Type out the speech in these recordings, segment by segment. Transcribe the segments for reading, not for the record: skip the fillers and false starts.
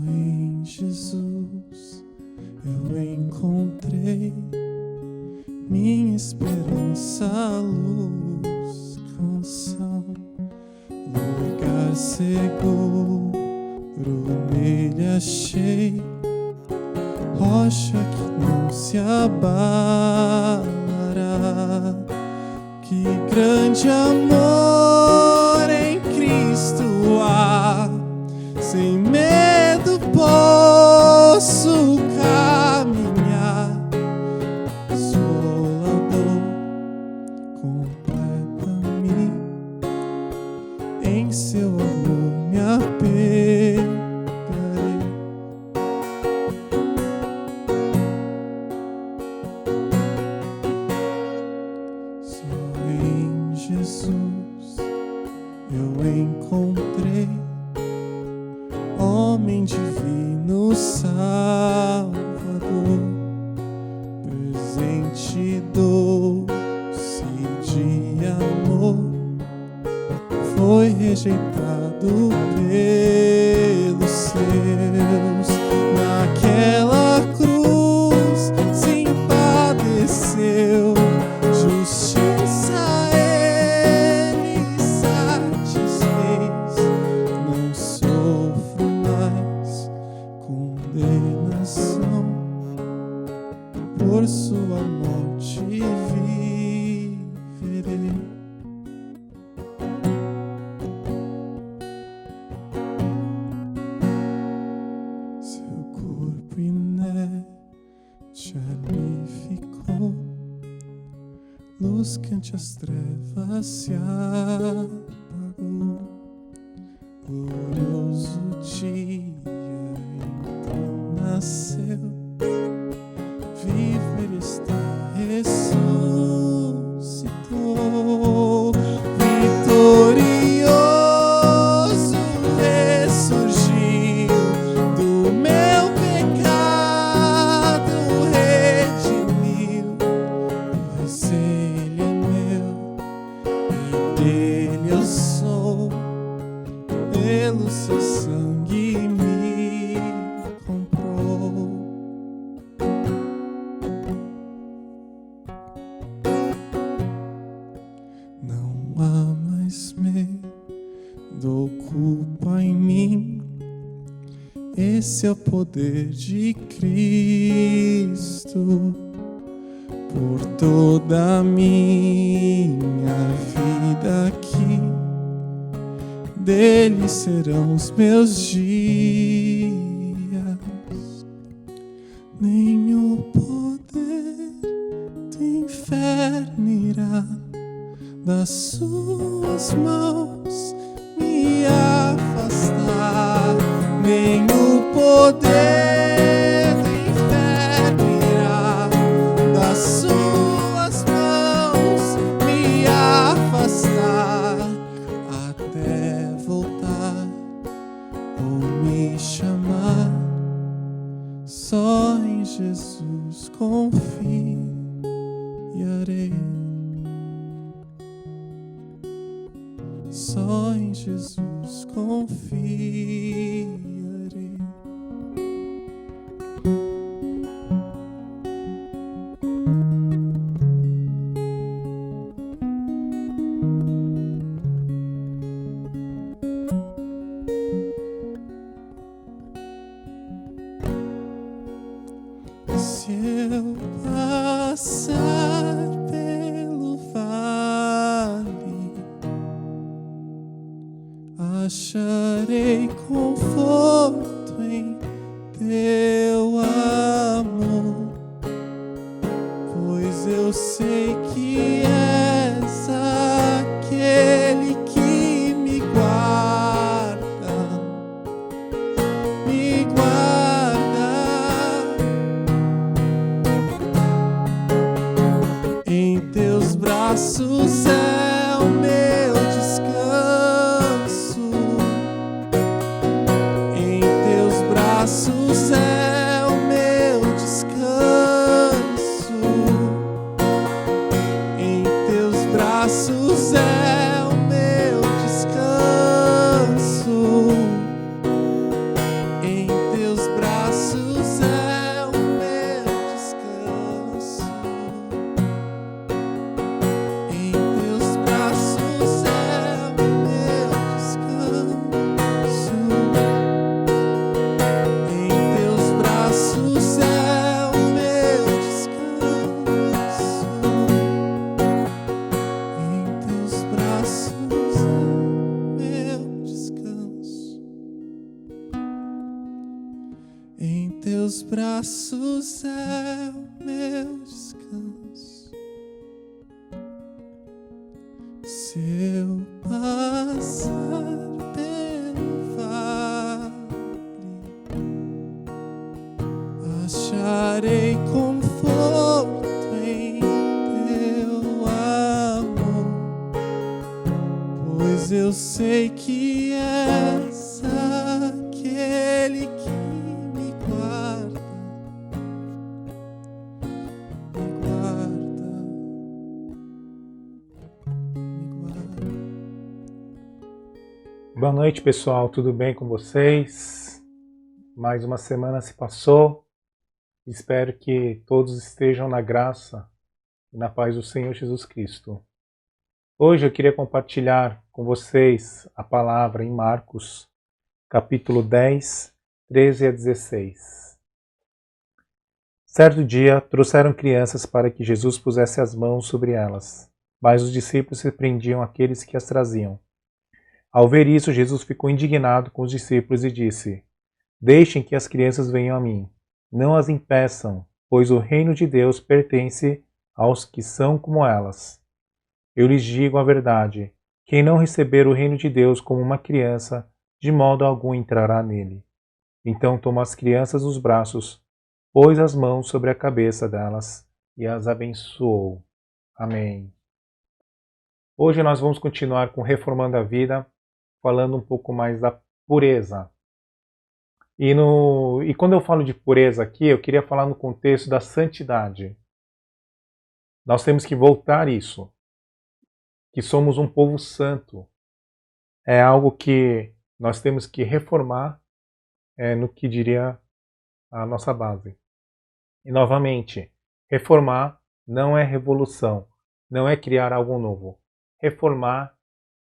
em Jesus eu encontrei minha esperança, luz, canção, lugar seguro nele achei, rocha que não se abalará. Que grande amor em Cristo há, sem medo posso caminhar. Consolador completa-me, em seu amor me apegarei. Só em Jesus eu encontrei homem divino Salvador, presente doce de amor, foi rejeitado pelos seus. Naquela cruz se padeceu, justiça ele satisfez. Não sofro mais condenação, por sua morte viverei. Seu corpo inerte ali ficou, luz que ante as trevas se apagou. Glorioso dia então nasceu, vivo ele está, ressuscitou. Vitorioso ressurgiu, do meu pecado redimiu. Pois ele é meu e dele eu sou, pelo seu sangue me comprou. Não há mais medo ou culpa em mim, esse é o poder de Cristo. Por toda a minha vida aqui, dele serão os meus dias. Nem o poder do inferno irá das suas mãos me afastar. Nem o poder do inferno irá das suas mãos me afastar, até voltar ou me chamar. Só em Jesus confiarei. Só em Jesus confiarei. Se eu passar pelo vale, acharei conforto em teu amor, pois eu sei que és aquele que me guarda, me guarda. Em teus braços é o meu descanso. Se eu passar pelo vale, acharei conforto em teu amor, pois eu sei que és aquele que me guarda, me guarda, me guarda. Boa noite, pessoal. Tudo bem com vocês? Mais uma semana se passou. Espero que todos estejam na graça e na paz do Senhor Jesus Cristo. Hoje eu queria compartilhar com vocês a palavra em Marcos, capítulo 10, 13 a 16. Certo dia, trouxeram crianças para que Jesus pusesse as mãos sobre elas, mas os discípulos repreendiam aqueles que as traziam. Ao ver isso, Jesus ficou indignado com os discípulos e disse: Deixem que as crianças venham a mim. Não as impeçam, pois o reino de Deus pertence aos que são como elas. Eu lhes digo a verdade: quem não receber o reino de Deus como uma criança, de modo algum entrará nele. Então tomou as crianças nos braços, pôs as mãos sobre a cabeça delas e as abençoou. Amém. Hoje nós vamos continuar com Reformando a Vida, falando um pouco mais da pureza. E quando eu falo de pureza aqui, eu queria falar no contexto da santidade. Nós temos que voltar isso, que somos um povo santo. É algo que nós temos que reformar no que diria a nossa base. E novamente, reformar não é revolução, não é criar algo novo. Reformar,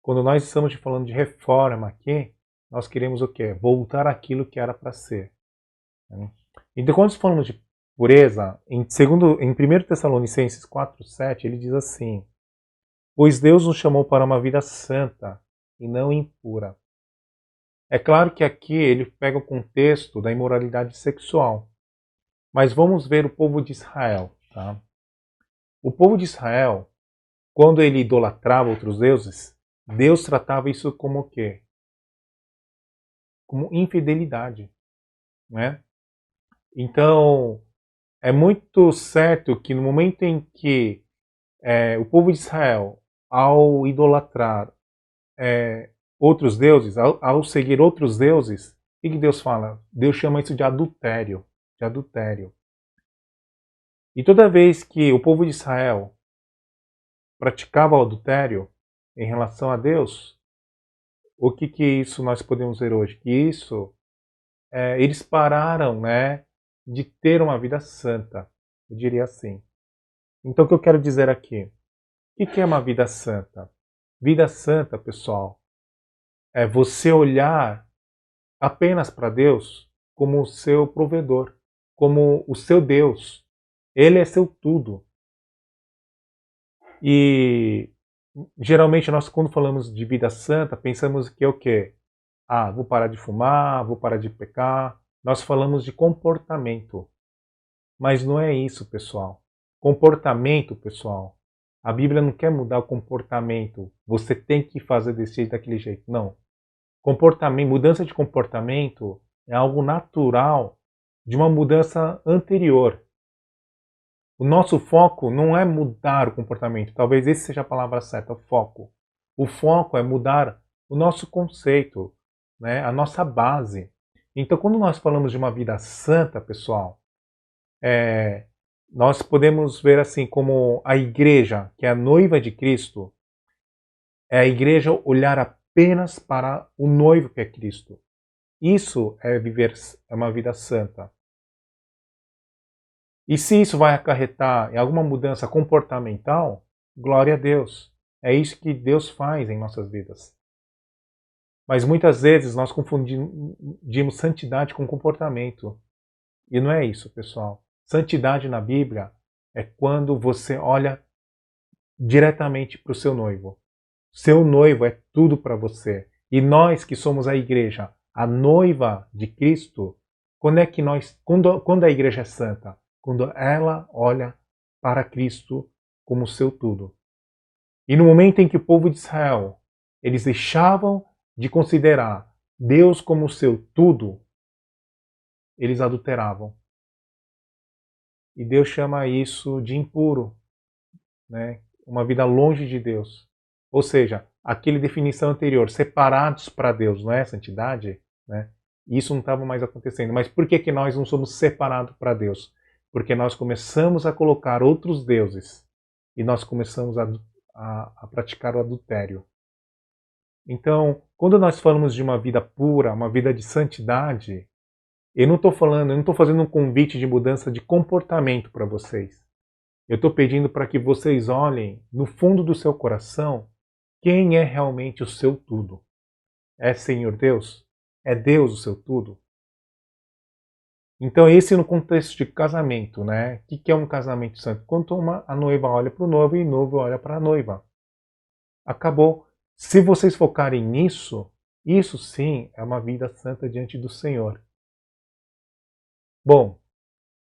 quando nós estamos falando de reforma aqui, nós queremos o quê? Voltar àquilo que era para ser. Então, quando falamos de pureza, em 1 Tessalonicenses 4,7, ele diz assim: Pois Deus nos chamou para uma vida santa e não impura. É claro que aqui ele pega o contexto da imoralidade sexual. Mas vamos ver o povo de Israel. Tá? O povo de Israel, quando ele idolatrava outros deuses, Deus tratava isso como o quê? Como infidelidade, né? Então, é muito certo que no momento em que o povo de Israel, ao idolatrar outros deuses, ao seguir outros deuses, o que Deus fala? Deus chama isso de adultério, de adultério. E toda vez que o povo de Israel praticava o adultério em relação a Deus, o que isso nós podemos ver hoje? Que isso, eles pararam, né, de ter uma vida santa, eu diria assim. Então o que eu quero dizer aqui? O que é uma vida santa? Vida santa, pessoal, é você olhar apenas para Deus como o seu provedor, como o seu Deus. Ele é seu tudo. E geralmente nós, quando falamos de vida santa, pensamos que é o quê? Vou parar de fumar, vou parar de pecar. Nós falamos de comportamento. Mas não é isso, pessoal. Comportamento, pessoal. A Bíblia não quer mudar o comportamento. Você tem que fazer desse jeito, daquele jeito. Não. Comportamento, mudança de comportamento é algo natural de uma mudança anterior. O nosso foco não é mudar o comportamento. Talvez essa seja a palavra certa, o foco. O foco é mudar o nosso conceito, né? A nossa base. Então, quando nós falamos de uma vida santa, pessoal, nós podemos ver assim como a igreja, que é a noiva de Cristo, é a igreja olhar apenas para o noivo que é Cristo. Isso é uma vida santa. E se isso vai acarretar em alguma mudança comportamental, glória a Deus. É isso que Deus faz em nossas vidas. Mas muitas vezes nós confundimos santidade com comportamento. E não é isso, pessoal. Santidade na Bíblia é quando você olha diretamente para o seu noivo. Seu noivo é tudo para você. E nós que somos a igreja, a noiva de Cristo, quando a igreja é santa? Quando ela olha para Cristo como seu tudo. E no momento em que o povo de Israel, eles deixavam de considerar Deus como seu tudo, eles adulteravam. E Deus chama isso de impuro, né? Uma vida longe de Deus. Ou seja, aquela definição anterior, separados para Deus, não é santidade? Né? Isso não estava mais acontecendo. Mas por que nós não somos separados para Deus? Porque nós começamos a colocar outros deuses e nós começamos a praticar o adultério. Então, quando nós falamos de uma vida pura, uma vida de santidade, eu não estou fazendo um convite de mudança de comportamento para vocês. Eu estou pedindo para que vocês olhem no fundo do seu coração quem é realmente o seu tudo. É Senhor Deus? É Deus o seu tudo? Então esse no contexto de casamento, né? O que é um casamento santo? Quando a noiva olha para o noivo e o noivo olha para a noiva. Acabou. Se vocês focarem nisso, isso sim é uma vida santa diante do Senhor. Bom,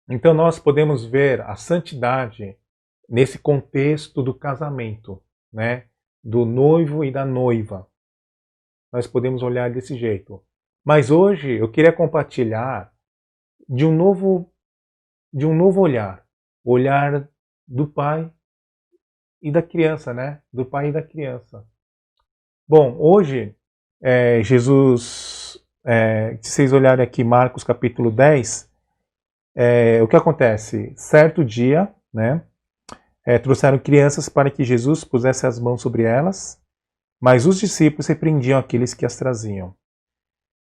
então nós podemos ver a santidade nesse contexto do casamento, né? Do noivo e da noiva. Nós podemos olhar desse jeito. Mas hoje eu queria compartilhar de um novo olhar. O olhar do pai e da criança, né? Do pai e da criança. Bom, hoje, Jesus, se vocês olharem aqui Marcos capítulo 10, o que acontece? Certo dia, né? Trouxeram crianças para que Jesus pusesse as mãos sobre elas, mas os discípulos repreendiam aqueles que as traziam.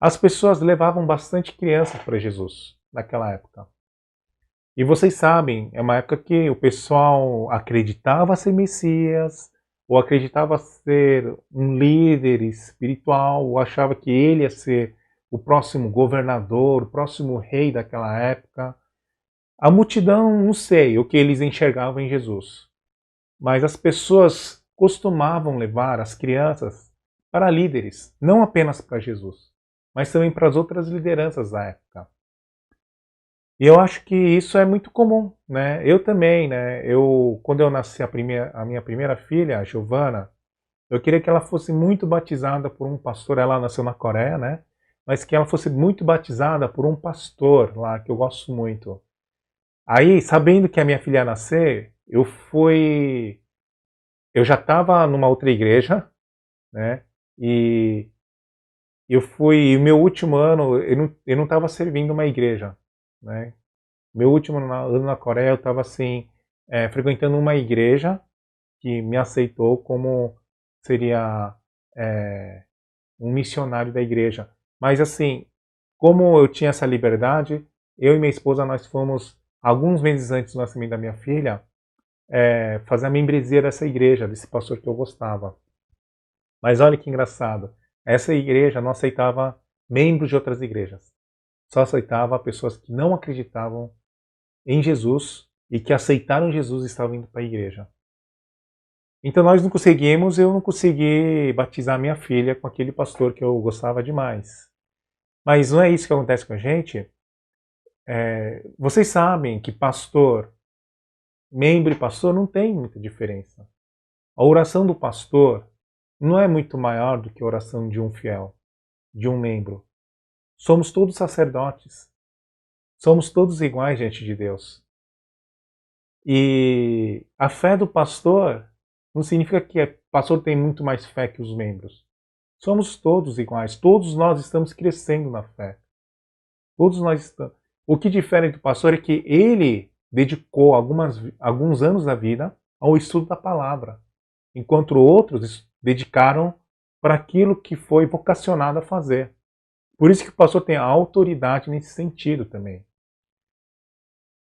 As pessoas levavam bastante crianças para Jesus naquela época. E vocês sabem, é uma época que o pessoal acreditava ser Messias, ou acreditava ser um líder espiritual, ou achava que ele ia ser o próximo governador, o próximo rei daquela época. A multidão, não sei o que eles enxergavam em Jesus, mas as pessoas costumavam levar as crianças para líderes, não apenas para Jesus, mas também para as outras lideranças da época. E eu acho que isso é muito comum, né? Eu também, né? Quando eu nasci a minha primeira filha, a Giovana, eu queria que ela fosse muito batizada por um pastor. Ela nasceu na Coreia, né? Mas que ela fosse muito batizada por um pastor lá, que eu gosto muito. Aí, sabendo que a minha filha ia nascer, eu já estava numa outra igreja, né? E o meu último ano, eu não estava servindo uma igreja, né? Meu último ano na Coreia, eu estava assim, frequentando uma igreja que me aceitou como seria um missionário da igreja. Mas assim, como eu tinha essa liberdade, eu e minha esposa, nós fomos, alguns meses antes do nascimento da minha filha, fazer a membresia dessa igreja, desse pastor que eu gostava. Mas olha que engraçado, essa igreja não aceitava membros de outras igrejas. Só aceitava pessoas que não acreditavam em Jesus e que aceitaram Jesus e estavam indo para a igreja. Então eu não consegui batizar minha filha com aquele pastor que eu gostava demais. Mas não é isso que acontece com a gente. Vocês sabem que membro e pastor não tem muita diferença. A oração do pastor não é muito maior do que a oração de um fiel, de um membro. Somos todos sacerdotes. Somos todos iguais diante de Deus. E a fé do pastor não significa que o pastor tem muito mais fé que os membros. Somos todos iguais. Todos nós estamos crescendo na fé. Todos nós estamos. O que difere do pastor é que ele dedicou alguns anos da vida ao estudo da palavra, enquanto outros dedicaram para aquilo que foi vocacionado a fazer. Por isso que o pastor tem a autoridade nesse sentido também.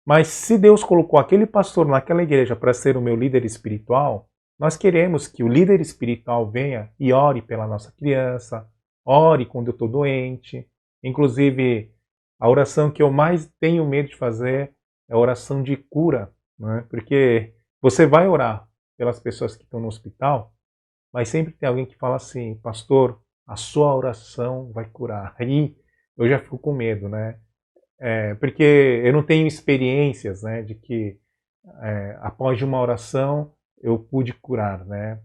Mas se Deus colocou aquele pastor naquela igreja para ser o meu líder espiritual, nós queremos que o líder espiritual venha e ore pela nossa criança, ore quando eu estou doente. Inclusive, a oração que eu mais tenho medo de fazer é a oração de cura, né? Porque você vai orar pelas pessoas que estão no hospital, mas sempre tem alguém que fala assim, pastor, a sua oração vai curar. Aí eu já fico com medo, né? Porque eu não tenho experiências, né, de que após uma oração eu pude curar, né?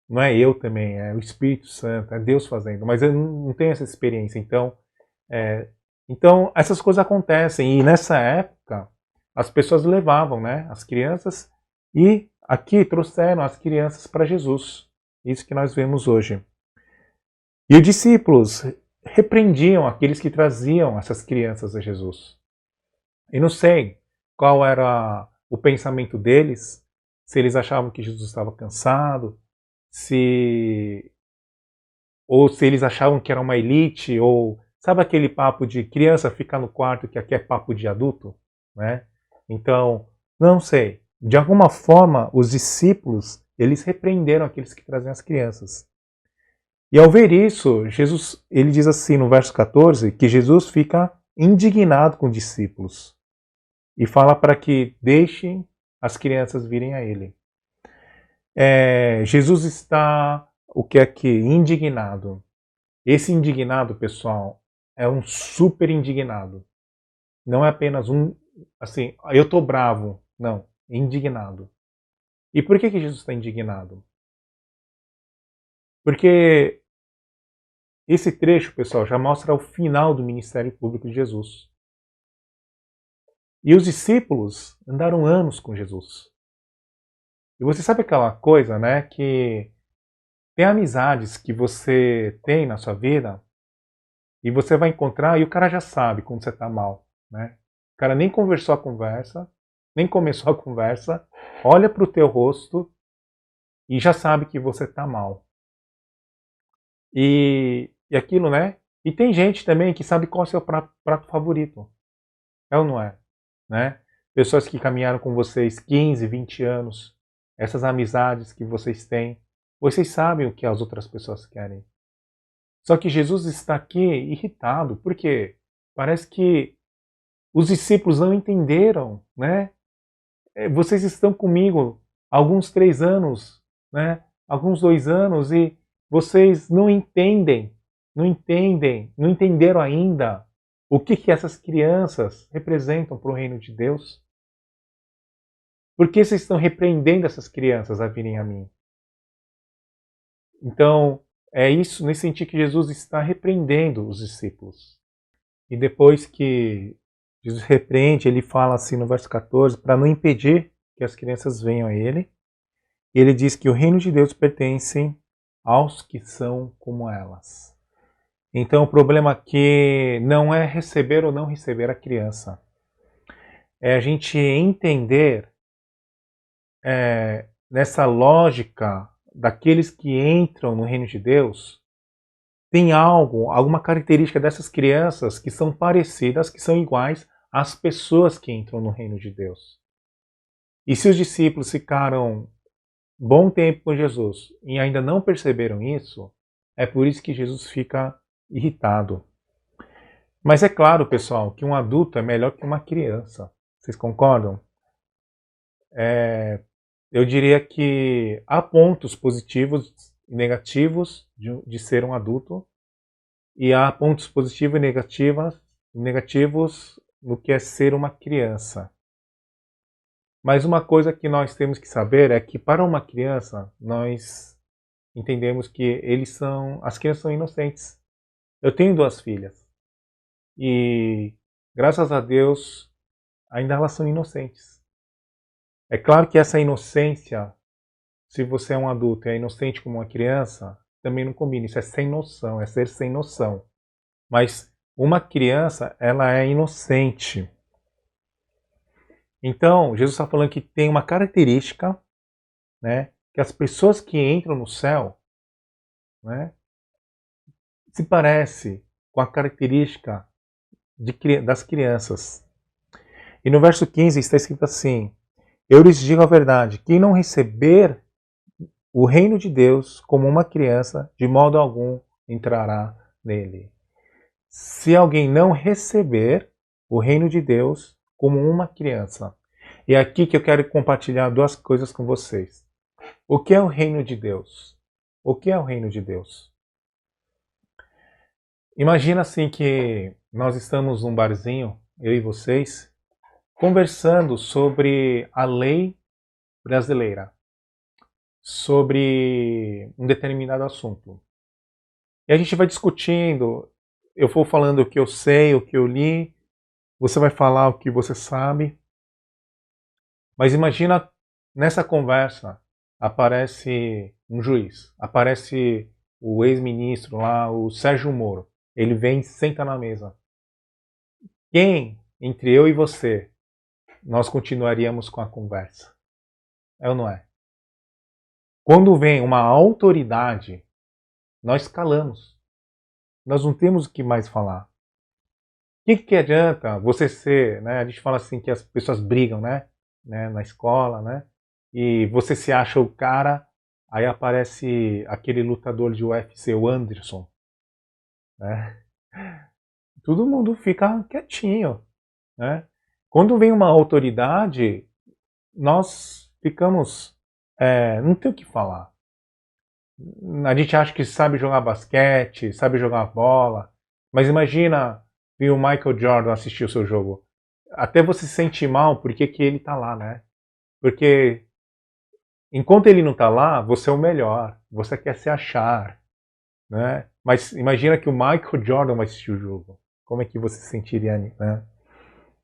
Não é eu também, é o Espírito Santo, é Deus fazendo, mas eu não tenho essa experiência. Então essas coisas acontecem, e nessa época as pessoas levavam, né, as crianças, e aqui trouxeram as crianças para Jesus. Isso que nós vemos hoje. E os discípulos repreendiam aqueles que traziam essas crianças a Jesus. E não sei qual era o pensamento deles, se eles achavam que Jesus estava cansado, ou se eles achavam que era uma elite, ou sabe aquele papo de criança ficar no quarto que aqui é papo de adulto, né? Então, não sei. De alguma forma, os discípulos, eles repreenderam aqueles que traziam as crianças. E ao ver isso, Jesus, ele diz assim no verso 14, que Jesus fica indignado com os discípulos e fala para que deixem as crianças virem a ele. Jesus está, o que é que? Indignado. Esse indignado, pessoal, é um super indignado. Não é apenas um, assim, eu estou bravo. Não, indignado. E por que Jesus está indignado? Porque esse trecho, pessoal, já mostra o final do ministério público de Jesus. E os discípulos andaram anos com Jesus. E você sabe aquela coisa, né, que tem amizades que você tem na sua vida e você vai encontrar e o cara já sabe quando você está mal, né? O cara nem conversou a conversa, nem começou a conversa, olha para o teu rosto e já sabe que você está mal. E aquilo, né? E tem gente também que sabe qual é o seu prato favorito. É ou não é? Né? Pessoas que caminharam com vocês 15, 20 anos, essas amizades que vocês têm, vocês sabem o que as outras pessoas querem. Só que Jesus está aqui irritado, porque parece que os discípulos não entenderam, né? Vocês estão comigo há alguns 3 anos, né? Alguns 2 anos, e vocês não entendem, não entenderam ainda o que essas crianças representam para o reino de Deus. Por que vocês estão repreendendo essas crianças a virem a mim? Então, é isso, nesse sentido que Jesus está repreendendo os discípulos. E depois que Jesus repreende, ele fala assim no verso 14, para não impedir que as crianças venham a ele, ele diz que o reino de Deus pertence aos que são como elas. Então o problema aqui não é receber ou não receber a criança. É a gente entender nessa lógica daqueles que entram no reino de Deus, tem alguma característica dessas crianças que são parecidas, que são iguais às pessoas que entram no reino de Deus. E se os discípulos ficaram bom tempo com Jesus e ainda não perceberam isso, é por isso que Jesus fica irritado. Mas é claro, pessoal, que um adulto é melhor que uma criança. Vocês concordam? Eu diria que há pontos positivos e negativos de ser um adulto, e há pontos positivos e negativos no que é ser uma criança. Mas uma coisa que nós temos que saber é que para uma criança, nós entendemos que as crianças são inocentes. Eu tenho 2 filhas e, graças a Deus, ainda elas são inocentes. É claro que essa inocência, se você é um adulto e é inocente como uma criança, também não combina. Isso é sem noção, é ser sem noção. Mas uma criança, ela é inocente. Então, Jesus está falando que tem uma característica, né, que as pessoas que entram no céu, né, se parece com a característica das crianças. E no verso 15 está escrito assim: eu lhes digo a verdade, quem não receber o reino de Deus como uma criança, de modo algum entrará nele. Se alguém não receber o reino de Deus como uma criança. E é aqui que eu quero compartilhar 2 coisas com vocês. O que é o reino de Deus? O que é o reino de Deus? Imagina assim que nós estamos num barzinho eu e vocês, conversando sobre a lei brasileira, sobre um determinado assunto. E a gente vai discutindo, eu vou falando o que eu sei, o que eu li, você vai falar o que você sabe. Mas imagina, nessa conversa, aparece um juiz, aparece o ex-ministro lá, o Sérgio Moro. Ele vem e senta na mesa. Quem, entre eu e você, nós continuaríamos com a conversa? É ou não é? Quando vem uma autoridade, nós calamos. Nós não temos o que mais falar. O que adianta você ser, né? A gente fala assim que as pessoas brigam, né? Na escola, né? E você se acha o cara, aí aparece aquele lutador de UFC, o Anderson, né? Todo mundo fica quietinho, né? Quando vem uma autoridade, nós ficamos, não tem o que falar. A gente acha que sabe jogar basquete, sabe jogar bola, mas imagina vir o Michael Jordan assistir o seu jogo. Até você se sente mal porque que ele tá lá, né? Porque enquanto ele não tá lá, você é o melhor, você quer se achar, né? Mas imagina que o Michael Jordan vai assistir o jogo. Como é que você se sentiria, né?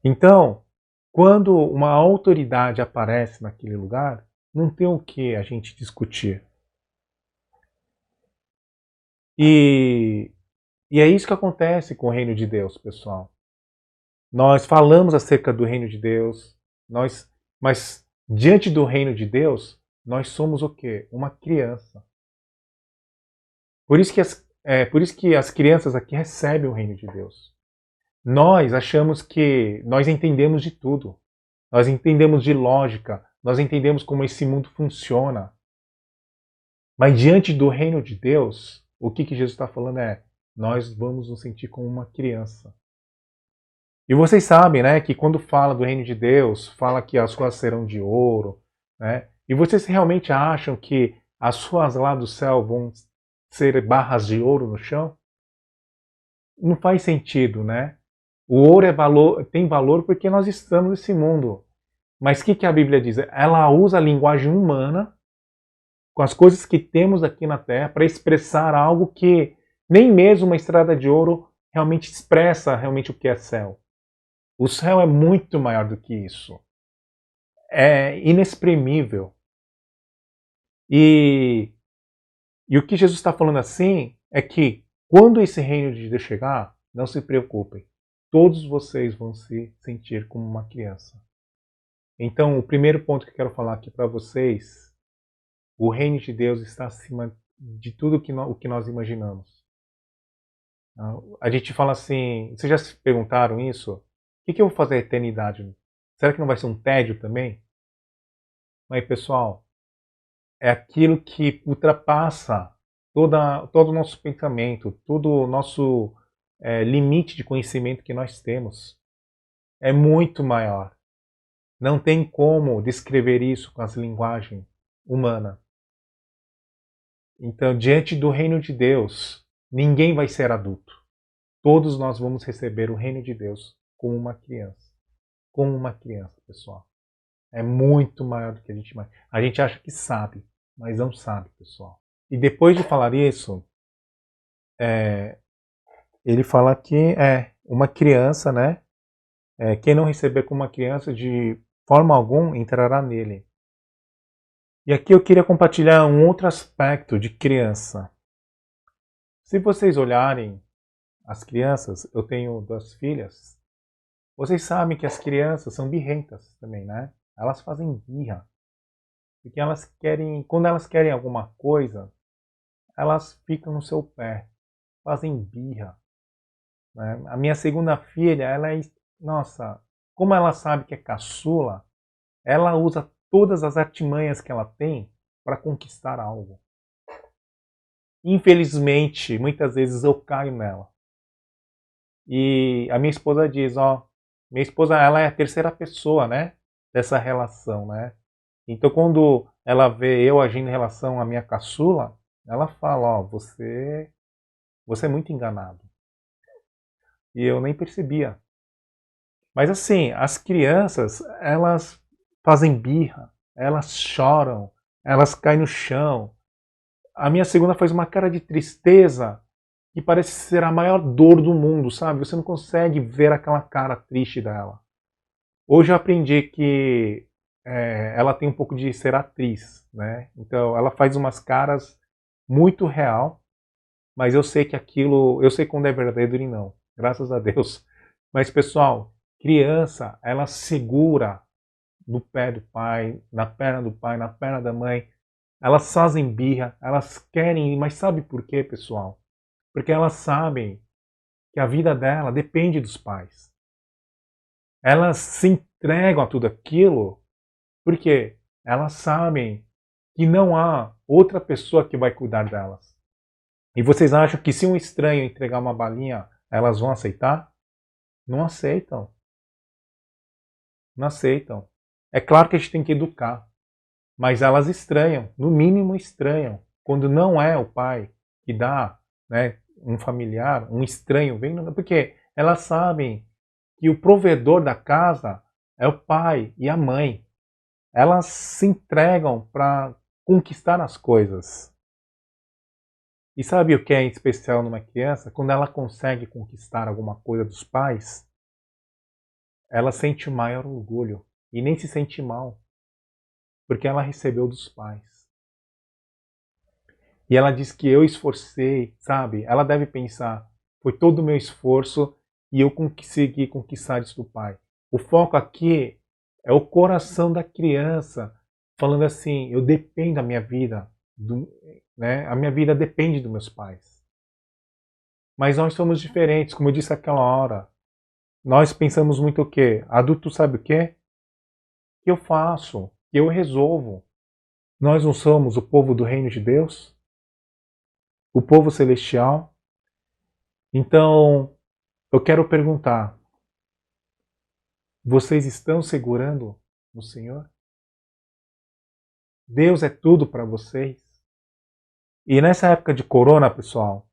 Então, quando uma autoridade aparece naquele lugar, não tem o que a gente discutir. E, e é isso que acontece com o reino de Deus, pessoal. Nós falamos acerca do reino de Deus, mas diante do reino de Deus, nós somos o quê? Uma criança. Por isso que as crianças aqui recebem o reino de Deus. Nós achamos que nós entendemos de tudo. Nós entendemos de lógica, nós entendemos como esse mundo funciona. Mas diante do reino de Deus, o que Jesus está falando é: nós vamos nos sentir como uma criança. E vocês sabem, né, que quando fala do reino de Deus, fala que as ruas serão de ouro, né? E vocês realmente acham que as ruas lá do céu vão ser barras de ouro no chão? Não faz sentido, né? O ouro tem valor porque nós estamos nesse mundo. Mas o que a Bíblia diz? Ela usa a linguagem humana com as coisas que temos aqui na Terra para expressar algo que nem mesmo uma estrada de ouro realmente expressa realmente o que é céu. O céu é muito maior do que isso. É inexprimível. E o que Jesus está falando assim é que quando esse reino de Deus chegar, não se preocupem. Todos vocês vão se sentir como uma criança. Então, o primeiro ponto que eu quero falar aqui para vocês, o reino de Deus está acima de tudo o que nós imaginamos. A gente fala assim, vocês já se perguntaram isso? O que eu vou fazer a eternidade? Será que não vai ser um tédio também? Mas, pessoal, é aquilo que ultrapassa todo o nosso pensamento, todo o nosso limite de conhecimento que nós temos. É muito maior. Não tem como descrever isso com as linguagens humanas. Então, diante do reino de Deus, ninguém vai ser adulto. Todos nós vamos receber o reino de Deus como uma criança. Como uma criança, pessoal. É muito maior do que a gente imagina. A gente acha que sabe, mas não sabe, pessoal. E depois de falar isso, ele fala que uma criança, né? Quem não receber como uma criança, de forma alguma entrará nele. E aqui eu queria compartilhar um outro aspecto de criança. Se vocês olharem as crianças, eu tenho 2 filhas, vocês sabem que as crianças são birrentas também, né? Elas fazem birra. Porque elas querem, quando elas querem alguma coisa, elas ficam no seu pé, fazem birra. Né? A minha segunda filha, nossa, como ela sabe que é caçula, ela usa todas as artimanhas que ela tem para conquistar algo. Infelizmente, muitas vezes eu caio nela. E a minha esposa diz, minha esposa, ela é a terceira pessoa, né, dessa relação, né? Então quando ela vê eu agindo em relação à minha caçula, ela fala, você é muito enganado. E eu nem percebia. Mas assim, as crianças, elas fazem birra, elas choram, elas caem no chão. A minha segunda faz uma cara de tristeza que parece ser a maior dor do mundo, sabe? Você não consegue ver aquela cara triste dela. Hoje eu aprendi que ela tem um pouco de ser atriz, né? Então ela faz umas caras muito real, mas eu sei que aquilo, eu sei quando é verdadeiro e não, graças a Deus. Mas pessoal, criança, ela segura no pé do pai, na perna do pai, na perna da mãe. Elas fazem birra, elas querem ir, mas sabe por quê, pessoal? Porque elas sabem que a vida dela depende dos pais. Elas se entregam a tudo aquilo porque elas sabem que não há outra pessoa que vai cuidar delas. E vocês acham que se um estranho entregar uma balinha, elas vão aceitar? Não aceitam. Não aceitam. É claro que a gente tem que educar, mas elas estranham, no mínimo estranham, quando não é o pai que dá, né, um familiar, um estranho vem, porque elas sabem que o provedor da casa é o pai e a mãe. Elas se entregam para conquistar as coisas. E sabe o que é especial numa criança? Quando ela consegue conquistar alguma coisa dos pais, ela sente maior orgulho e nem se sente mal, porque ela recebeu dos pais. E ela diz que eu esforcei, sabe? Ela deve pensar, foi todo o meu esforço e eu consegui conquistar isso do pai. O foco aqui é o coração da criança, falando assim, eu dependo da minha vida, né? A minha vida depende dos meus pais. Mas nós somos diferentes, como eu disse aquela hora. Nós pensamos muito o quê? Adulto sabe o quê? Que eu faço, que eu resolvo. Nós não somos o povo do reino de Deus? O povo celestial? Então, eu quero perguntar, vocês estão segurando no Senhor? Deus é tudo para vocês? E nessa época de corona, pessoal,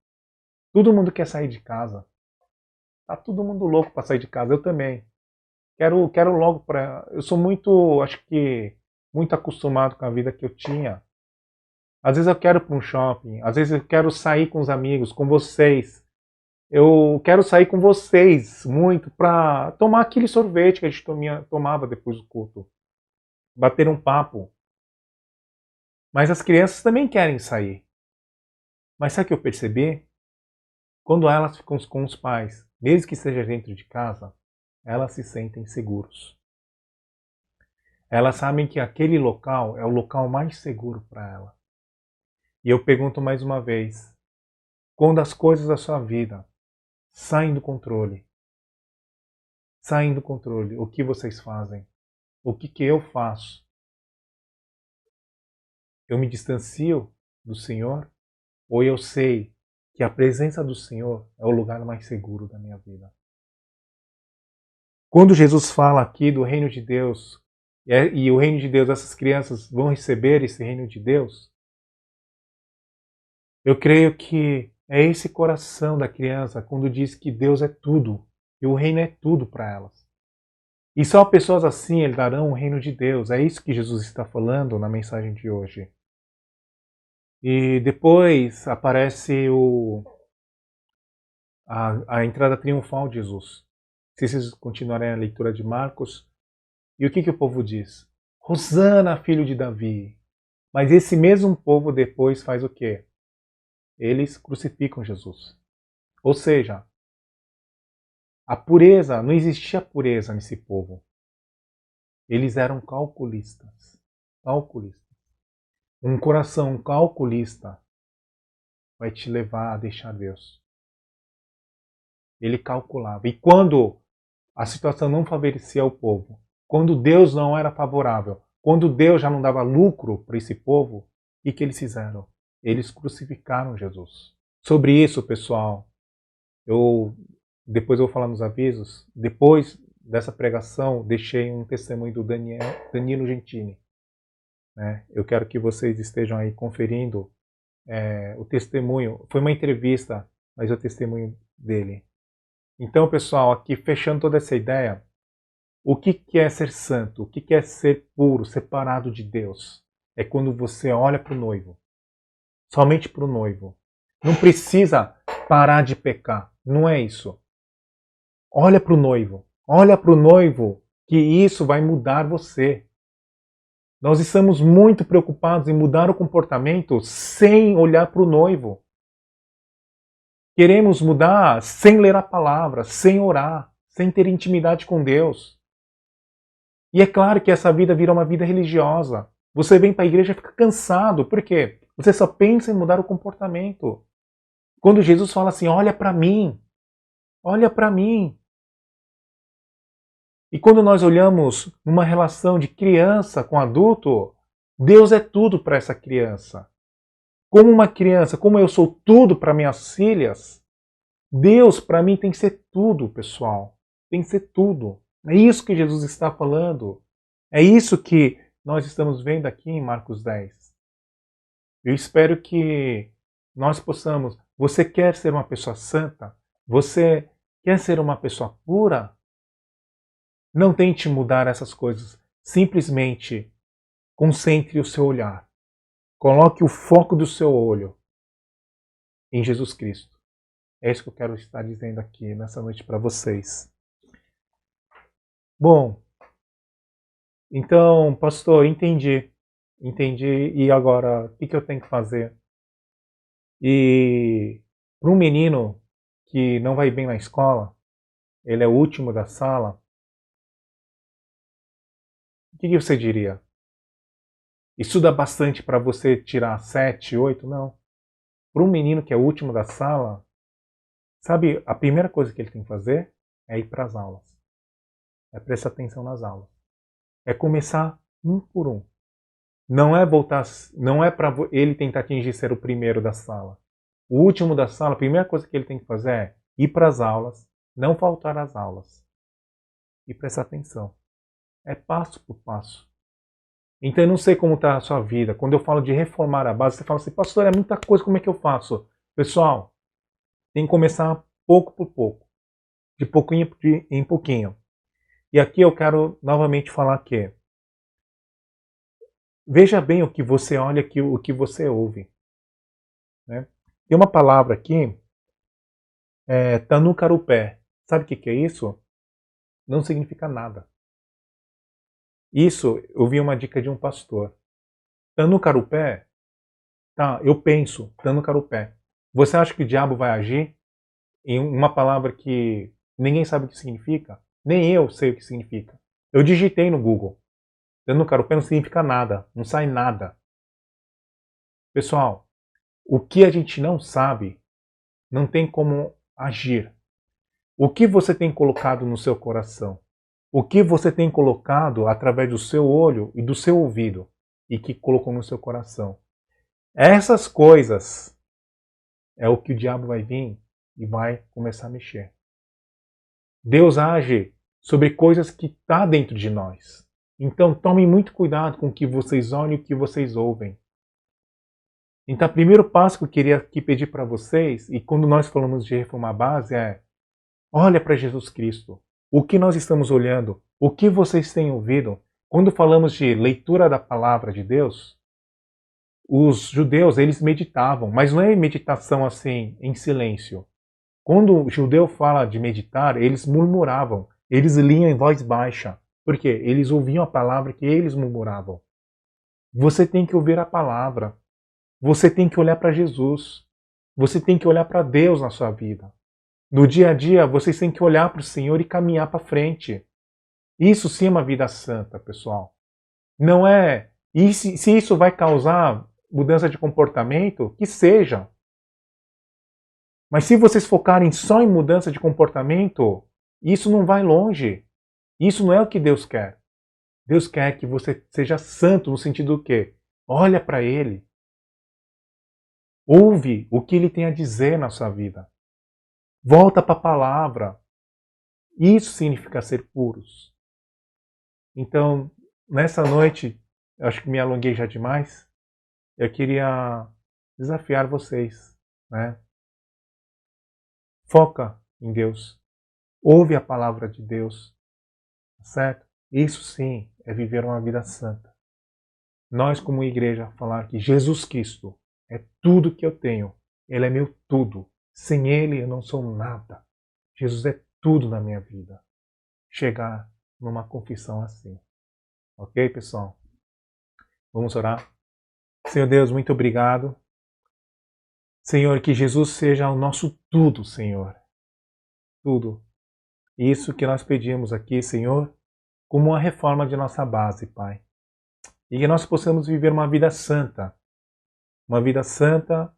todo mundo quer sair de casa. Tá todo mundo louco para sair de casa, eu também. Quero logo para. Eu sou muito, acho que, muito acostumado com a vida que eu tinha. Às vezes eu quero ir para um shopping, às vezes eu quero sair com os amigos, com vocês. Eu quero sair com vocês muito para tomar aquele sorvete que a gente tomava depois do culto. Bater um papo. Mas as crianças também querem sair. Mas sabe o que eu percebi? Quando elas ficam com os pais, mesmo que seja dentro de casa, elas se sentem seguros. Elas sabem que aquele local é o local mais seguro para ela. E eu pergunto mais uma vez, quando as coisas da sua vida saem do controle, o que vocês fazem? O que eu faço? Eu me distancio do Senhor? Ou eu sei que a presença do Senhor é o lugar mais seguro da minha vida? Quando Jesus fala aqui do reino de Deus, e o reino de Deus, essas crianças vão receber esse reino de Deus, eu creio que é esse coração da criança quando diz que Deus é tudo, e o reino é tudo para elas. E só pessoas assim herdarão o reino de Deus. É isso que Jesus está falando na mensagem de hoje. E depois aparece a entrada triunfal de Jesus. Se vocês continuarem a leitura de Marcos, e o que o povo diz? Hosana, filho de Davi. Mas esse mesmo povo depois faz o quê? Eles crucificam Jesus. Ou seja, a pureza, não existia pureza nesse povo. Eles eram calculistas. Calculistas. Um coração calculista vai te levar a deixar Deus. Ele calculava. E quando a situação não favorecia o povo, quando Deus não era favorável, quando Deus já não dava lucro para esse povo, o que eles fizeram? Eles crucificaram Jesus. Sobre isso, pessoal, depois eu vou falar nos avisos. Depois dessa pregação, deixei um testemunho do Danilo Gentili. Né? Eu quero que vocês estejam aí conferindo o testemunho. Foi uma entrevista, mas é o testemunho dele. Então, pessoal, aqui fechando toda essa ideia, O que é ser santo? O que é ser puro, separado de Deus? É quando você olha para o noivo. Somente para o noivo. Não precisa parar de pecar. Não é isso. Olha para o noivo. Olha para o noivo, que isso vai mudar você. Nós estamos muito preocupados em mudar o comportamento sem olhar para o noivo. Queremos mudar sem ler a palavra, sem orar, sem ter intimidade com Deus. E é claro que essa vida vira uma vida religiosa. Você vem para a igreja e fica cansado. Por quê? Você só pensa em mudar o comportamento. Quando Jesus fala assim, olha para mim. Olha para mim. E quando nós olhamos numa relação de criança com adulto, Deus é tudo para essa criança. Como uma criança, como eu sou tudo para minhas filhas, Deus para mim tem que ser tudo, pessoal. Tem que ser tudo. É isso que Jesus está falando. É isso que nós estamos vendo aqui em Marcos 10. Eu espero que nós possamos. Você quer ser uma pessoa santa? Você quer ser uma pessoa pura? Não tente mudar essas coisas. Simplesmente concentre o seu olhar. Coloque o foco do seu olho em Jesus Cristo. É isso que eu quero estar dizendo aqui nessa noite para vocês. Bom, então, pastor, entendi. Entendi. E agora, o que eu tenho que fazer? E para um menino que não vai bem na escola, ele é o último da sala, o que você diria? Estuda bastante para você tirar 7, 8? Não. Para um menino que é o último da sala, sabe, a primeira coisa que ele tem que fazer é ir para as aulas. É prestar atenção nas aulas. É começar um por um. Não é voltar, não é para ele tentar atingir ser o primeiro da sala. O último da sala, a primeira coisa que ele tem que fazer é ir para as aulas, não faltar às aulas e prestar atenção. É passo por passo. Então eu não sei como está a sua vida. Quando eu falo de reformar a base, você fala assim, pastor, é muita coisa, como é que eu faço? Pessoal, tem que começar pouco por pouco, de pouquinho em pouquinho. E aqui eu quero novamente falar que veja bem o que você olha, o que você ouve. Né? Tem uma palavra aqui, tanucarupé. Sabe o que é isso? Não significa nada. Isso eu vi uma dica de um pastor. Tanucarupé, tá, eu penso, tanucarupé. Você acha que o diabo vai agir em uma palavra que ninguém sabe o que significa? Nem eu sei o que significa. Eu digitei no Google. Tanucarupé não significa nada, não sai nada. Pessoal, o que a gente não sabe, não tem como agir. O que você tem colocado no seu coração? O que você tem colocado através do seu olho e do seu ouvido e que colocou no seu coração? Essas coisas é o que o diabo vai vir e vai começar a mexer. Deus age sobre coisas que está dentro de nós. Então tomem muito cuidado com o que vocês olham e o que vocês ouvem. Então o primeiro passo que eu queria aqui pedir para vocês, e quando nós falamos de reformar a base, é olha para Jesus Cristo. O que nós estamos olhando? O que vocês têm ouvido? Quando falamos de leitura da palavra de Deus, os judeus, eles meditavam, mas não é meditação assim, em silêncio. Quando o judeu fala de meditar, eles murmuravam, eles liam em voz baixa, porque eles ouviam a palavra que eles murmuravam. Você tem que ouvir a palavra. Você tem que olhar para Jesus. Você tem que olhar para Deus na sua vida. No dia a dia, vocês têm que olhar para o Senhor e caminhar para frente. Isso sim é uma vida santa, pessoal. Não é... E se isso vai causar mudança de comportamento, que seja. Mas se vocês focarem só em mudança de comportamento, isso não vai longe. Isso não é o que Deus quer. Deus quer que você seja santo no sentido do quê? Olha para Ele. Ouve o que Ele tem a dizer na sua vida. Volta para a palavra. Isso significa ser puros. Então, nessa noite, eu acho que me alonguei já demais, eu queria desafiar vocês, né? Foca em Deus. Ouve a palavra de Deus. certo? Isso sim é viver uma vida santa. Nós, como igreja, falar que Jesus Cristo é tudo que eu tenho. Ele é meu tudo. Sem Ele eu não sou nada. Jesus é tudo na minha vida. Chegar numa confissão assim. Ok, pessoal? Vamos orar? Senhor Deus, muito obrigado. Senhor, que Jesus seja o nosso tudo, Senhor. Tudo. Isso que nós pedimos aqui, Senhor, como uma reforma de nossa base, Pai. E que nós possamos viver uma vida santa. Uma vida santa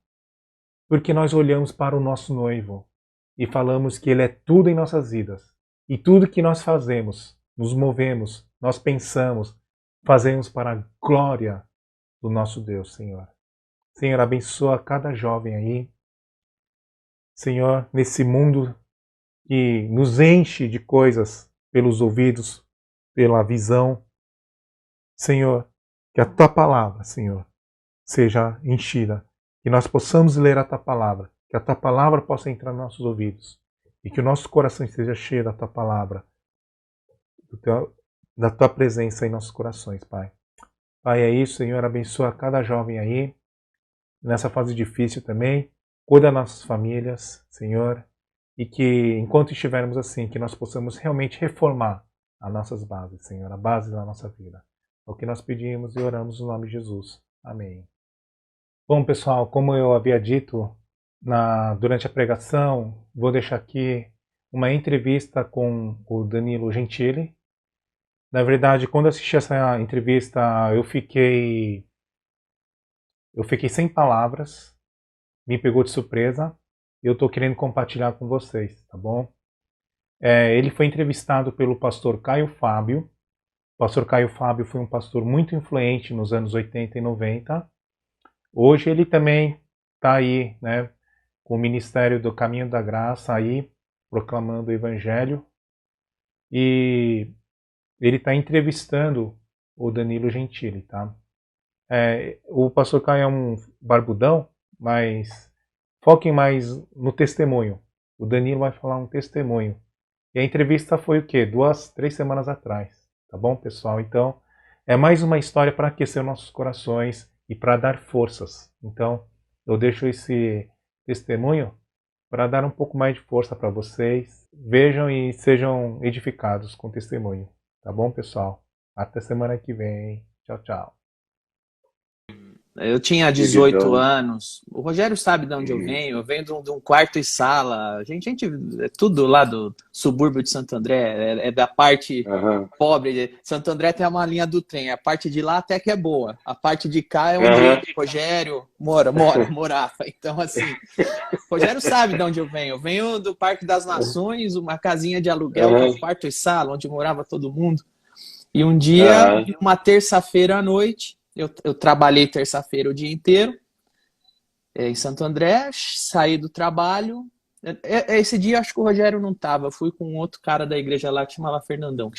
porque nós olhamos para o nosso noivo e falamos que ele é tudo em nossas vidas. E tudo que nós fazemos, nos movemos, nós pensamos, fazemos para a glória do nosso Deus, Senhor. Senhor, abençoa cada jovem aí. Senhor, nesse mundo que nos enche de coisas pelos ouvidos, pela visão. Senhor, que a Tua palavra, Senhor, seja enchida. Que nós possamos ler a Tua palavra. Que a Tua palavra possa entrar nos nossos ouvidos. E que o nosso coração esteja cheio da Tua palavra. Da Tua presença em nossos corações, Pai. Pai, é isso, Senhor. Abençoa cada jovem aí. Nessa fase difícil também. Cuida das nossas famílias, Senhor. E que, enquanto estivermos assim, que nós possamos realmente reformar as nossas bases, Senhor. A base da nossa vida. É o que nós pedimos e oramos no nome de Jesus. Amém. Bom, pessoal, como eu havia dito durante a pregação, vou deixar aqui uma entrevista com o Danilo Gentili. Na verdade, quando eu assisti essa entrevista, eu fiquei sem palavras, me pegou de surpresa, e eu estou querendo compartilhar com vocês, tá bom? Ele foi entrevistado pelo pastor Caio Fábio. O pastor Caio Fábio foi um pastor muito influente nos anos 80 e 90. Hoje ele também está aí, né, com o ministério do Caminho da Graça aí, proclamando o Evangelho. E ele está entrevistando o Danilo Gentili, tá? O pastor Caio é um barbudão, mas foquem mais no testemunho. O Danilo vai falar um testemunho. E a entrevista foi o quê? 2, 3 semanas atrás. Tá bom, pessoal? Então, é mais uma história para aquecer nossos corações e para dar forças. Então, eu deixo esse testemunho para dar um pouco mais de força para vocês. Vejam e sejam edificados com o testemunho. Tá bom, pessoal? Até semana que vem. Tchau, tchau. Eu tinha 18 anos. O Rogério sabe de onde eu venho. Eu venho de um quarto e sala. A gente é tudo lá do subúrbio de Santo André. É da parte pobre. Santo André tem uma linha do trem. A parte de lá até que é boa. A parte de cá é onde o Rogério morava. Então, assim, o Rogério sabe de onde eu venho. Eu venho do Parque das Nações, uma casinha de aluguel com quarto e sala, onde morava todo mundo. E um dia, uma terça-feira à noite, eu trabalhei terça-feira o dia inteiro em Santo André, saí do trabalho. Esse dia acho que o Rogério não estava. Eu fui com outro cara da igreja lá que chama Fernandão.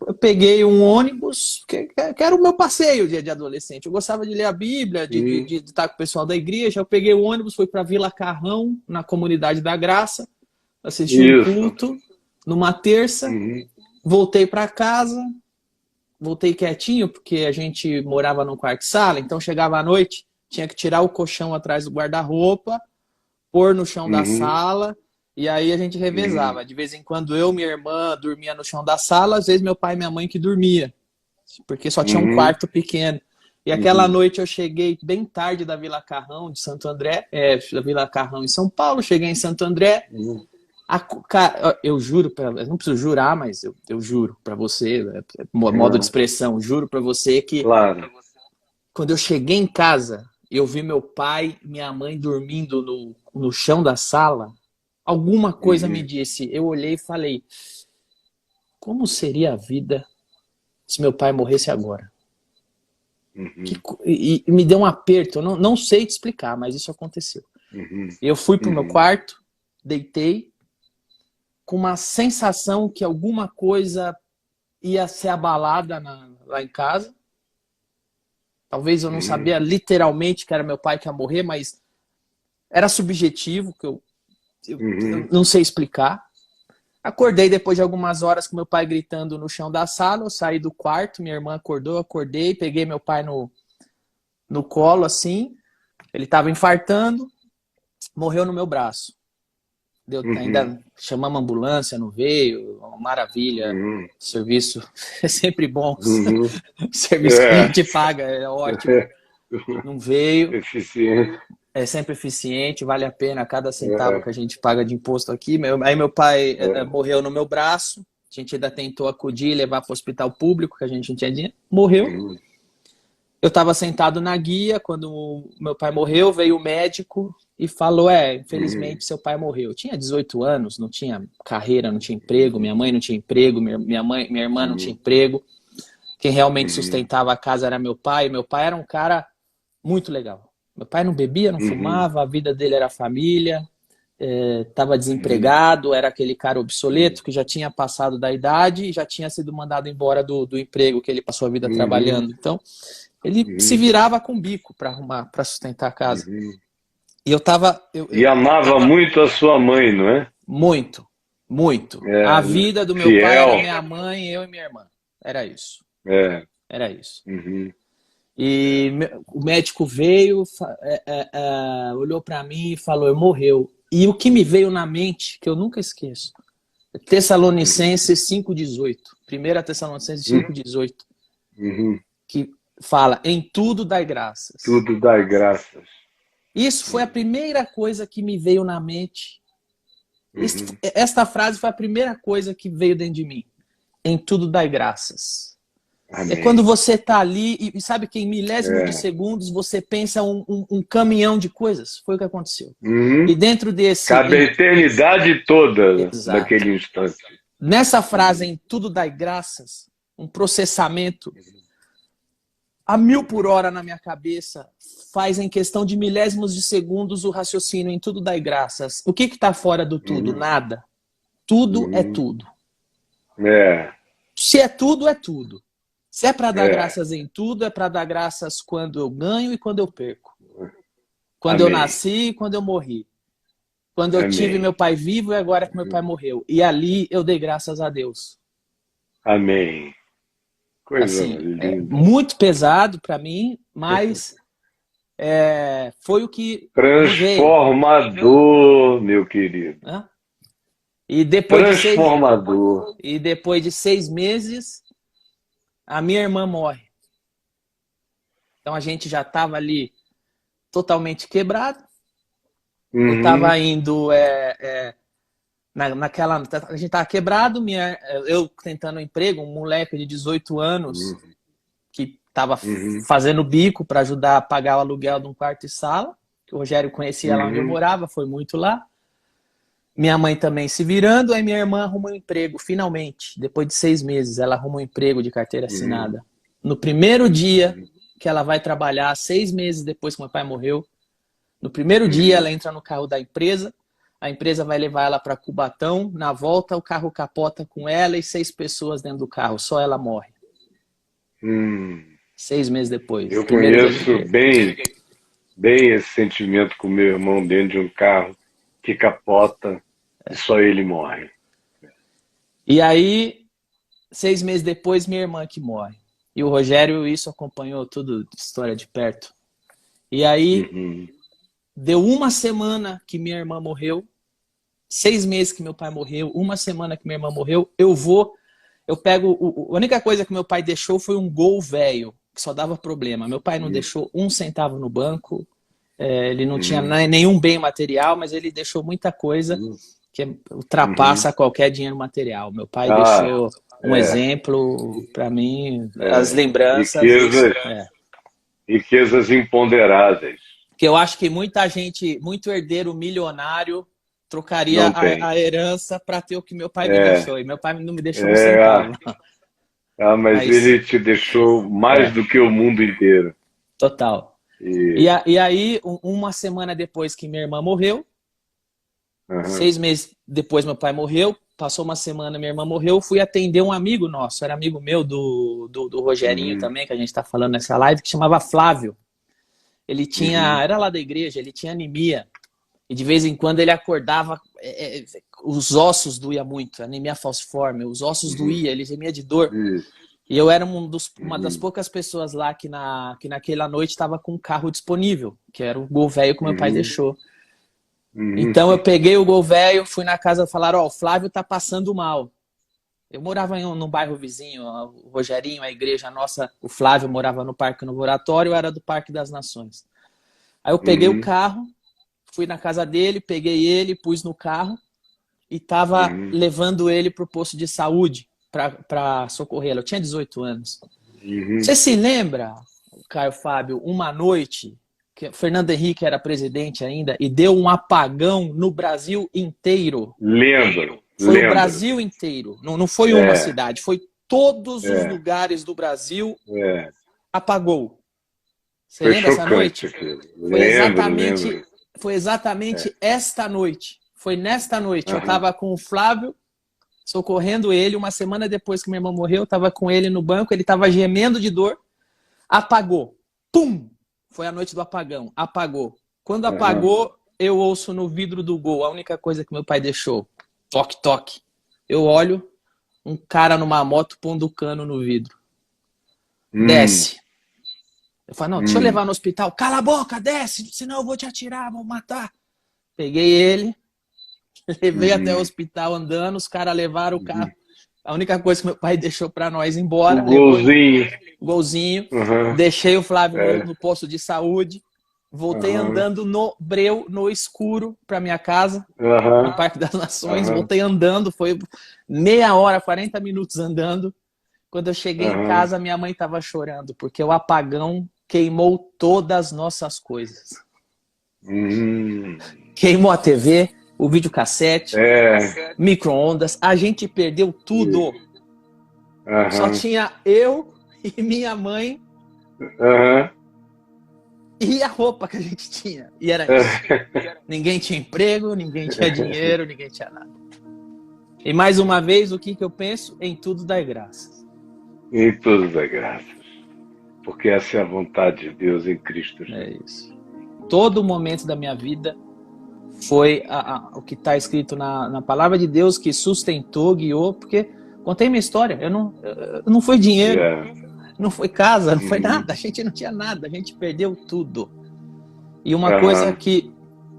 Eu peguei um ônibus, que era o meu passeio de adolescente. Eu gostava de ler a Bíblia, de estar com o pessoal da igreja. Eu peguei o ônibus, fui para Vila Carrão, na Comunidade da Graça, assisti um culto numa terça, voltei para casa. Voltei quietinho, porque a gente morava num quarto-sala, então chegava à noite, tinha que tirar o colchão atrás do guarda-roupa, pôr no chão da sala, e aí a gente revezava. De vez em quando eu e minha irmã dormia no chão da sala, às vezes meu pai e minha mãe que dormia, porque só tinha um quarto pequeno. E aquela noite eu cheguei bem tarde da Vila Carrão, de Santo André, da Vila Carrão em São Paulo, cheguei em Santo André. Cara, eu juro, eu não preciso jurar, mas eu juro pra você, modo de expressão, juro pra você que quando eu cheguei em casa, eu vi meu pai e minha mãe dormindo no chão da sala, alguma coisa me disse, eu olhei e falei, como seria a vida se meu pai morresse agora? E me deu um aperto, eu não sei te explicar, mas isso aconteceu. Eu fui pro meu quarto, deitei, com uma sensação que alguma coisa ia ser abalada lá em casa. Talvez eu não sabia literalmente que era meu pai que ia morrer, mas era subjetivo, que eu não sei explicar. Acordei depois de algumas horas com meu pai gritando no chão da sala. Eu saí do quarto, minha irmã acordou, eu acordei, peguei meu pai no colo, assim. Ele estava infartando, morreu no meu braço. Ainda chamamos a ambulância, não veio, uma maravilha. O serviço é sempre bom. O serviço que a gente paga é ótimo. Não veio. Eficiente. É sempre eficiente, vale a pena cada centavo que a gente paga de imposto aqui. Aí meu pai morreu no meu braço. A gente ainda tentou acudir e levar para o hospital público, que a gente não tinha dinheiro. Morreu. Eu estava sentado na guia, quando meu pai morreu, veio o médico e falou, infelizmente seu pai morreu. Eu tinha 18 anos, não tinha carreira, não tinha emprego, minha mãe não tinha emprego, minha irmã não tinha emprego. Quem realmente sustentava a casa era meu pai. Meu pai era um cara muito legal. Meu pai não bebia, não fumava, a vida dele era família, estava desempregado, era aquele cara obsoleto que já tinha passado da idade e já tinha sido mandado embora do emprego que ele passou a vida trabalhando. Então, ele se virava com bico para sustentar a casa. E eu tava... E amava muito a sua mãe, não é? Muito, muito. A vida do meu pai era minha mãe, eu e minha irmã. Era isso. Era isso. E o médico veio, olhou para mim e falou, morreu. E o que me veio na mente, que eu nunca esqueço, Tessalonicenses 5,18. 1 Tessalonicenses 5,18. Que fala, em tudo dai graças. Tudo dai graças. Isso foi a primeira coisa que me veio na mente. Esta frase foi a primeira coisa que veio dentro de mim. Em tudo dai graças. Amém. É quando você está ali e sabe que em milésimos de segundos você pensa um caminhão de coisas. Foi o que aconteceu. E dentro desse... Cabe a eternidade toda naquele instante. Nessa frase, em tudo dai graças, um processamento a 1000 por hora na minha cabeça faz em questão de milésimos de segundos o raciocínio em tudo dai graças. O que está fora do tudo? Nada. Tudo é tudo. Se é tudo, é tudo. Se é para dar graças em tudo, é para dar graças quando eu ganho e quando eu perco. Quando eu nasci e quando eu morri. Quando eu tive meu pai vivo e agora que meu pai morreu. E ali eu dei graças a Deus. Amém. Coisa assim, linda. Muito pesado para mim, mas foi o que transformador, meu querido. E depois transformador. Depois de 6 meses, a minha irmã morre. Então a gente já estava ali totalmente quebrado. Eu estava indo naquela... A gente estava quebrado, eu tentando um emprego, um moleque de 18 anos que estava fazendo bico para ajudar a pagar o aluguel de um quarto e sala, que o Rogério conhecia lá onde eu morava, foi muito lá. Minha mãe também se virando, aí minha irmã arruma um emprego, finalmente. Depois de 6 meses, ela arruma um emprego de carteira assinada. No primeiro dia que ela vai trabalhar, 6 meses depois que meu pai morreu, no primeiro dia ela entra no carro da empresa, a empresa vai levar ela para Cubatão, na volta o carro capota com ela e 6 pessoas dentro do carro, só ela morre. 6 meses depois. Eu conheço bem esse sentimento com meu irmão dentro de um carro que capota e só ele morre. E aí, 6 meses depois, minha irmã que morre. E o Rogério, isso acompanhou tudo, história de perto. E aí, deu 1 semana que minha irmã morreu, 6 meses que meu pai morreu, 1 semana que minha irmã morreu, eu pego... A única coisa que meu pai deixou foi um Gol velho, que só dava problema. Meu pai não deixou 1 centavo no banco, ele não tinha nenhum bem material, mas ele deixou muita coisa que ultrapassa qualquer dinheiro material. Meu pai deixou um exemplo, para mim, as lembranças... Riquezas imponderáveis. Que eu acho que muita gente, muito herdeiro milionário, trocaria a herança para ter o que meu pai me deixou. E meu pai não me deixou um centavo. Mas ele te deixou mais do que o mundo inteiro. Total. E aí, 1 semana depois que minha irmã morreu, 6 meses depois meu pai morreu, passou 1 semana, minha irmã morreu, fui atender um amigo nosso, era amigo meu do Rogerinho também, que a gente está falando nessa live, que chamava Flávio. Ele tinha, era lá da igreja, ele tinha anemia. E de vez em quando ele acordava, os ossos doía muito, anemia falciforme, os ossos doía, ele gemia de dor. E eu era uma das poucas pessoas lá que naquela noite estava com um carro disponível, que era o Gol velho que meu pai deixou. Então eu peguei o Gol velho, fui na casa e falaram, o Flávio tá passando mal. Eu morava num bairro vizinho, o Rogerinho, a igreja nossa, o Flávio morava no Parque Novo Oratório, eu era do Parque das Nações. Aí eu peguei o carro, fui na casa dele, peguei ele, pus no carro e tava levando ele pro posto de saúde para socorrê-lo. Eu tinha 18 anos. Você se lembra, Caio Fábio, uma noite que Fernando Henrique era presidente ainda e deu um apagão no Brasil inteiro? Lembro. Foi o Brasil inteiro. Não foi uma cidade, foi todos os lugares do Brasil apagou. Você lembra essa noite? Foi exatamente esta noite. Foi nesta noite. Eu estava com o Flávio, socorrendo ele. Uma semana depois que minha irmã morreu, eu estava com ele no banco. Ele estava gemendo de dor. Apagou. Pum! Foi a noite do apagão. Apagou. Quando apagou, eu ouço no vidro do Gol. A única coisa que meu pai deixou. Toque, toque. Eu olho, um cara numa moto pondo o cano no vidro. Desce. Eu falo, não, deixa eu levar no hospital. Cala a boca, desce, senão eu vou te atirar, vou matar. Peguei ele, levei até o hospital andando, os caras levaram o carro. A única coisa que meu pai deixou pra nós ir embora. O golzinho. Deixei o Flávio no posto de saúde. Voltei andando no breu, no escuro, pra minha casa, no Parque das Nações. Voltei andando, foi meia hora, 40 minutos andando. Quando eu cheguei em casa, minha mãe estava chorando, porque o apagão queimou todas as nossas coisas. Queimou a TV, o videocassete, micro-ondas. A gente perdeu tudo. Só tinha eu e minha mãe e a roupa que a gente tinha. E era isso. Ninguém tinha emprego, ninguém tinha dinheiro, ninguém tinha nada. E mais uma vez, o que eu penso? Em tudo dai graças. Em tudo dai graças. Porque essa é a vontade de Deus em Cristo Jesus. É isso. Todo momento da minha vida foi o que está escrito na palavra de Deus, que sustentou, guiou, porque contei minha história. Não foi dinheiro, não foi casa, não foi nada. A gente não tinha nada, a gente perdeu tudo. E uma coisa que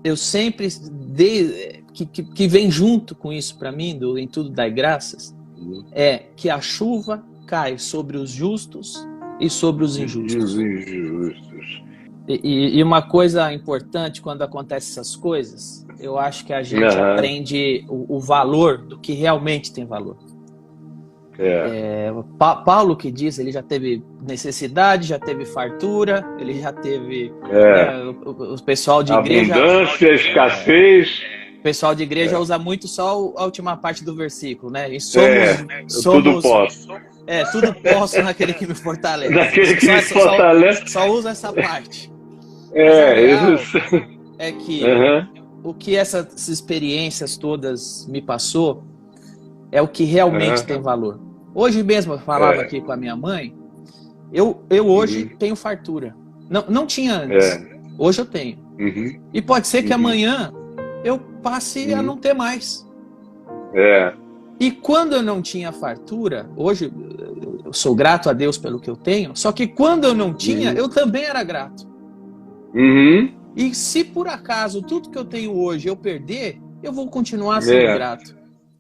eu sempre que vem junto com isso para mim, em tudo dai graças, é que a chuva cai sobre os justos e sobre os injustos. E uma coisa importante quando acontecem essas coisas, eu acho que a gente aprende o valor do que realmente tem valor. Paulo que diz, ele já teve necessidade, já teve fartura, ele já teve o pessoal de igreja... Abundância, escassez... O pessoal de igreja usa muito só a última parte do versículo, né? E tudo posso. Tudo posso naquele que me fortalece. Naquele que me fortalece. Só usa essa parte. Isso. É que o que essas experiências todas me passou é o que realmente tem valor. Hoje mesmo eu falava aqui com a minha mãe, eu hoje tenho fartura. Não tinha antes. Hoje eu tenho. E pode ser que amanhã eu passe a não ter mais. E quando eu não tinha fartura, hoje eu sou grato a Deus pelo que eu tenho, só que quando eu não tinha, eu também era grato. E se por acaso tudo que eu tenho hoje eu perder, eu vou continuar sendo grato.